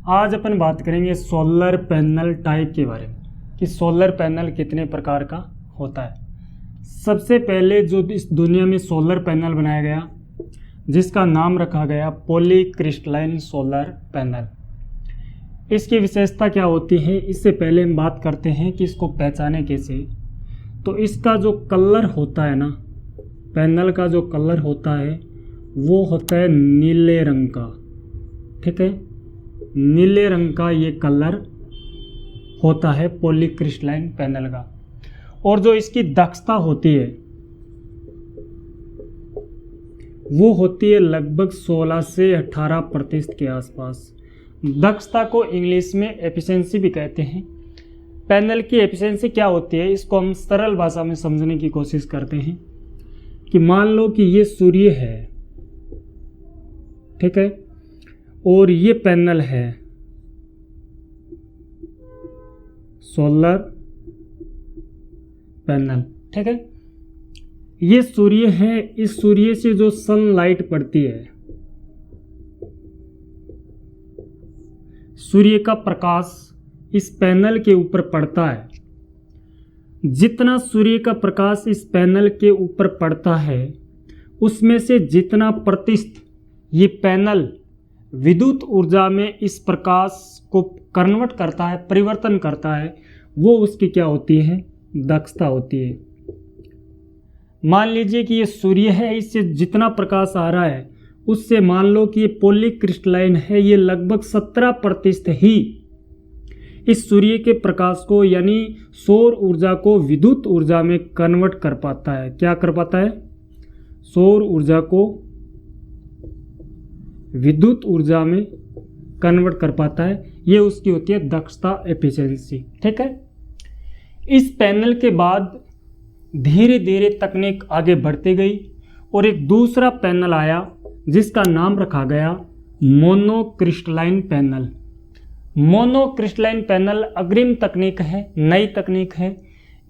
आज अपन बात करेंगे सोलर पैनल टाइप के बारे में कि सोलर पैनल कितने प्रकार का होता है। सबसे पहले जो इस दुनिया में सोलर पैनल बनाया गया जिसका नाम रखा गया पॉलीक्रिस्टलाइन सोलर पैनल। इसकी विशेषता क्या होती है, इससे पहले हम बात करते हैं कि इसको पहचाने कैसे। तो इसका जो कलर होता है ना, पैनल का जो कलर होता है वो होता है नीले रंग का। ठीक है, नीले रंग का ये कलर होता है पॉलीक्रिस्टलाइन पैनल का। और जो इसकी दक्षता होती है वो होती है लगभग 16 से 18% के आसपास। दक्षता को इंग्लिश में एफिशिएंसी भी कहते हैं। पैनल की एफिशिएंसी क्या होती है, इसको हम सरल भाषा में समझने की कोशिश करते हैं कि मान लो कि ये सूर्य है, ठीक है, और ये पैनल है सोलर पैनल। ठीक है, ये सूर्य है, इस सूर्य से जो सनलाइट पड़ती है, सूर्य का प्रकाश इस पैनल के ऊपर पड़ता है। जितना सूर्य का प्रकाश इस पैनल के ऊपर पड़ता है उसमें से जितना प्रतिशत ये पैनल विद्युत ऊर्जा में इस प्रकाश को कन्वर्ट करता है, परिवर्तन करता है, वो उसकी क्या होती है, दक्षता होती है। मान लीजिए कि ये सूर्य है, इससे जितना प्रकाश आ रहा है उससे मान लो कि ये पॉलीक्रिस्टलाइन है, ये लगभग 17% ही इस सूर्य के प्रकाश को यानी सौर ऊर्जा को विद्युत ऊर्जा में कन्वर्ट कर पाता है। क्या कर पाता है, सौर ऊर्जा को विद्युत ऊर्जा में कन्वर्ट कर पाता है। ये उसकी होती है दक्षता, एफिशिएंसी। ठीक है, इस पैनल के बाद धीरे धीरे तकनीक आगे बढ़ती गई और एक दूसरा पैनल आया जिसका नाम रखा गया मोनोक्रिस्टलाइन पैनल। मोनोक्रिस्टलाइन पैनल अग्रिम तकनीक है, नई तकनीक है,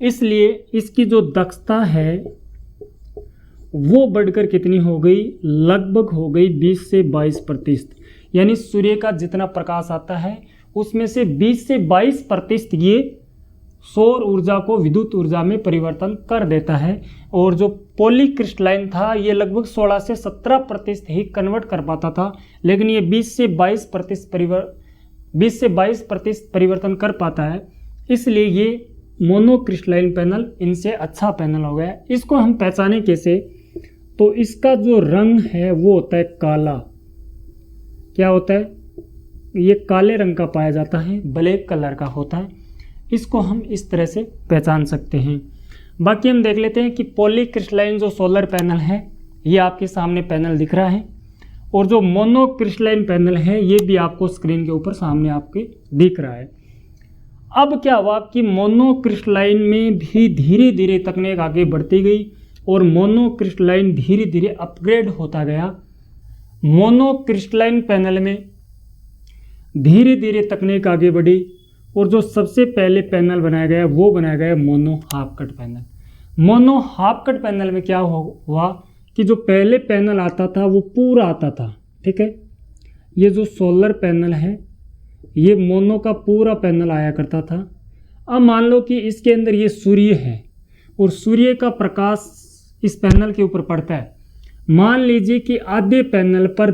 इसलिए इसकी जो दक्षता है वो बढ़कर कितनी हो गई, लगभग हो गई 20 से 22%। यानी सूर्य का जितना प्रकाश आता है उसमें से 20 से 22% ये सौर ऊर्जा को विद्युत ऊर्जा में परिवर्तन कर देता है। और जो पॉलीक्रिस्टलाइन था ये लगभग 16 से 17% ही कन्वर्ट कर पाता था, लेकिन ये 20 से 22% परिवर्तन कर पाता है, इसलिए ये मोनोक्रिस्टलाइन पैनल इनसे अच्छा पैनल हो गया। इसको हम पहचाने कैसे, तो इसका जो रंग है वो होता है काला। क्या होता है, ये काले रंग का पाया जाता है, ब्लैक कलर का होता है। इसको हम इस तरह से पहचान सकते हैं। बाकी हम देख लेते हैं कि पॉलीक्रिस्टलाइन जो सोलर पैनल है ये आपके सामने पैनल दिख रहा है, और जो मोनोक्रिस्टलाइन पैनल है ये भी आपको स्क्रीन के ऊपर सामने आपके दिख रहा है। अब क्या हुआ कि मोनोक्रिस्टलाइन में भी धीरे धीरे तकनीक आगे बढ़ती गई और मोनोक्रिस्टलाइन धीरे धीरे अपग्रेड होता गया। मोनोक्रिस्टलाइन पैनल में धीरे धीरे तकनीक आगे बढ़ी और जो सबसे पहले पैनल बनाया गया वो बनाया गया mono half cut panel. Mono half cut panel में क्या हुआ कि जो पहले पैनल आता था वो पूरा आता था। ठीक है, ये जो सोलर पैनल है ये मोनो का पूरा पैनल आया करता था। अब मान लो कि इसके अंदर ये सूर्य है और सूर्य का प्रकाश इस पैनल के ऊपर पड़ता है। मान लीजिए कि आधे पैनल पर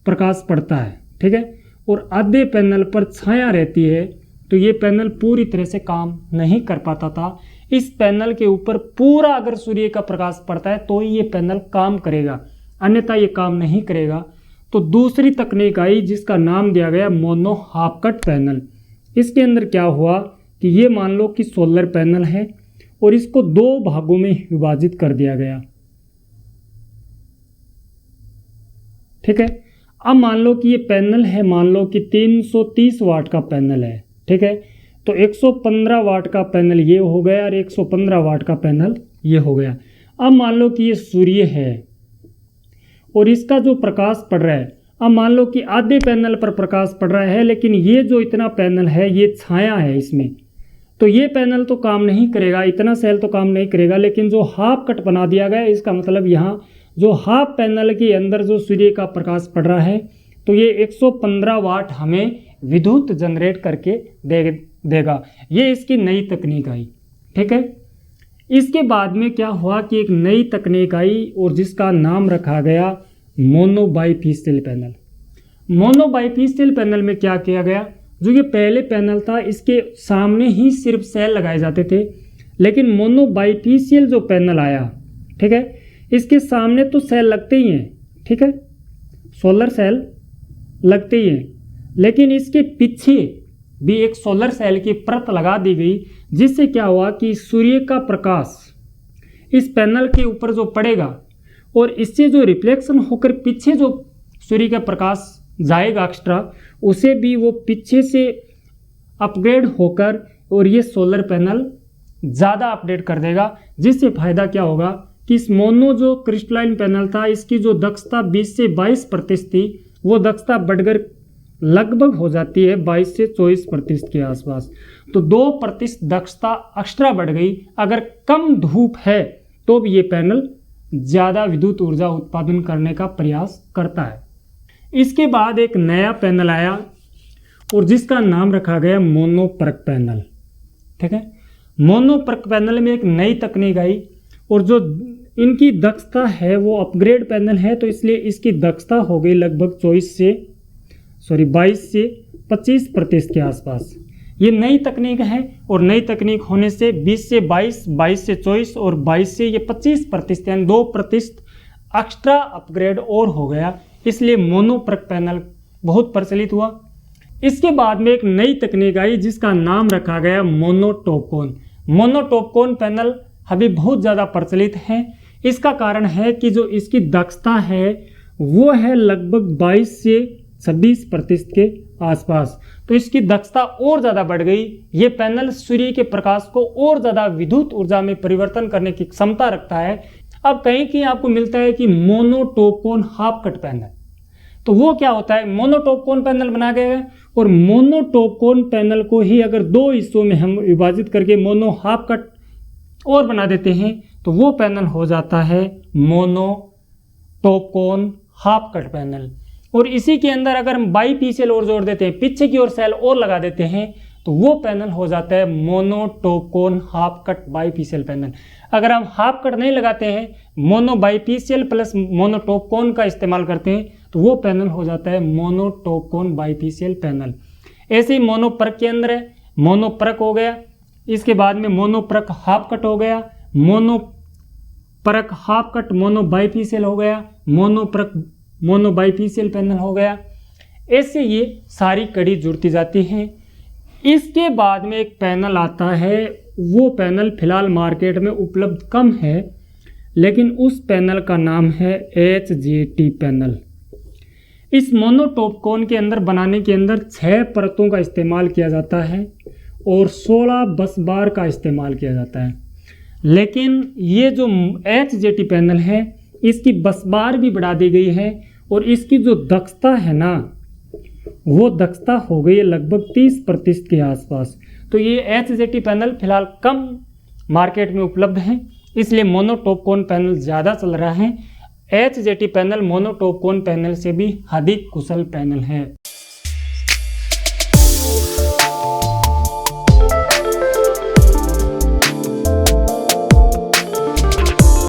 प्रकाश पड़ता है, ठीक है, और आधे पैनल पर छाया रहती है, तो ये पैनल पूरी तरह से काम नहीं कर पाता था। इस पैनल के ऊपर पूरा अगर सूर्य का प्रकाश पड़ता है तो ही ये पैनल काम करेगा, अन्यथा ये काम नहीं करेगा। तो दूसरी तकनीक आई जिसका नाम दिया गया मोनो हाफ कट पैनल। इसके अंदर क्या हुआ कि ये मान लो कि सोलर पैनल है और इसको 2 भागों में विभाजित कर दिया गया। ठीक है, अब मान लो कि ये पैनल है, मान लो कि 330 वाट का पैनल है। ठीक है, तो 115 वाट का पैनल ये हो गया और 115 वाट का पैनल ये हो गया। अब मान लो कि ये सूर्य है और इसका जो प्रकाश पड़ रहा है, अब मान लो कि आधे पैनल पर प्रकाश पड़ रहा है, लेकिन ये जो इतना पैनल है ये छाया है इसमें, तो ये पैनल तो काम नहीं करेगा, इतना सेल तो काम नहीं करेगा। लेकिन जो हाफ कट बना दिया गया, इसका मतलब यहाँ जो हाफ पैनल के अंदर जो सूर्य का प्रकाश पड़ रहा है तो ये 115 वाट हमें विद्युत जनरेट करके देगा। ये इसकी नई तकनीक आई, ठीक है। इसके बाद में क्या हुआ कि एक नई तकनीक आई और जिसका नाम रखा गया mono bifacial panel. Mono bifacial panel में क्या किया गया, जो ये पहले पैनल था इसके सामने ही सिर्फ सेल लगाए जाते थे, लेकिन मोनो बाईफेशियल जो पैनल आया, ठीक है, इसके सामने तो सेल लगते ही हैं, ठीक है, सोलर सेल लगते ही हैं, लेकिन इसके पीछे भी एक सोलर सेल की परत लगा दी गई, जिससे क्या हुआ कि सूर्य का प्रकाश इस पैनल के ऊपर जो पड़ेगा और इससे जो रिफ्लेक्शन होकर पीछे जो सूर्य का प्रकाश जाएगा एक्स्ट्रा, उसे भी वो पीछे से अपग्रेड होकर और ये सोलर पैनल ज़्यादा अपडेट कर देगा। जिससे फ़ायदा क्या होगा कि इस मोनो जो क्रिस्टलाइन पैनल था इसकी जो दक्षता 20 से 22% थी, वो दक्षता बढ़कर लगभग हो जाती है 22 से 24% के आसपास। तो 2% दक्षता एक्स्ट्रा बढ़ गई। अगर कम धूप है तो भी ये पैनल ज़्यादा विद्युत ऊर्जा उत्पादन करने का प्रयास करता है। इसके बाद एक नया पैनल आया और जिसका नाम रखा गया मोनोपरक पैनल, ठीक है। मोनोपरक पैनल में एक नई तकनीक आई और जो इनकी दक्षता है वो अपग्रेड पैनल है, तो इसलिए इसकी दक्षता हो गई लगभग 22 से 25% के आसपास। ये नई तकनीक है और नई तकनीक होने से 20 से 22, 22 से 24 और 22 से ये 25%, यानी 2% एक्स्ट्रा अपग्रेड और हो गया। इसलिए मोनोपरक पैनल बहुत प्रचलित हुआ। इसके बाद में एक नई तकनीक आई जिसका नाम रखा गया मोनोटॉपकॉन। मोनोटॉपकॉन पैनल अभी बहुत ज़्यादा प्रचलित है। इसका कारण है कि जो इसकी दक्षता है वो है लगभग 22 से 26% के आसपास, तो इसकी दक्षता और ज़्यादा बढ़ गई। ये पैनल सूर्य के प्रकाश को और ज़्यादा विद्युत ऊर्जा में परिवर्तन करने की क्षमता रखता है। अब कहीं आपको मिलता है कि मोनोटॉपकॉन हाफ कट पैनल, तो वो क्या होता है, मोनोटॉपकॉन पैनल बना गया और मोनोटॉपकॉन पैनल को ही अगर 2 हिस्सों में हम विभाजित करके मोनो हाफ कट और बना देते हैं तो वो पैनल हो जाता है मोनोटॉपकॉन हाफ कट पैनल। और इसी के अंदर अगर हम बाईफेशियल और जोड़ देते हैं, पीछे की ओर सेल और लगा देते हैं, तो वो पैनल हो जाता है मोनोटॉपकॉन हाफ कट बाईफेशियल पैनल। अगर हम हाफ कट नहीं लगाते हैं, मोनो बाईफेशियल प्लस मोनोटॉपकॉन का इस्तेमाल करते हैं, तो वो पैनल हो जाता है मोनोटॉपकॉन बाईफेशियल पैनल। ऐसे ही मोनोपरक के अंदर है, मोनोपरक हो गया, इसके बाद में मोनोपरक हाफ कट हो गया, मोनोपरक हाफ कट मोनो बाईफेशियल हो गया, मोनोपरक मोनो बाईफेशियल पैनल हो गया। ऐसे ये सारी कड़ी जुड़ती जाती हैं। इसके बाद में एक पैनल आता है, वो पैनल फिलहाल मार्केट में उपलब्ध कम है, लेकिन उस पैनल का नाम है HJT पैनल। इस मोनोटॉपकॉन के अंदर बनाने के अंदर 6 परतों का इस्तेमाल किया जाता है और 16 बस बार का इस्तेमाल किया जाता है। लेकिन ये जो HJT पैनल है इसकी बस बार भी बढ़ा दी गई है और इसकी जो दक्षता है ना, वो दक्षता हो गई है लगभग 30% के आसपास। तो ये HJT पैनल फिलहाल कम मार्केट में उपलब्ध है, इसलिए मोनोटॉपकॉन पैनल ज़्यादा चल रहा है। HJT पैनल मोनोटॉपकॉन पैनल से भी अधिक कुशल पैनल है।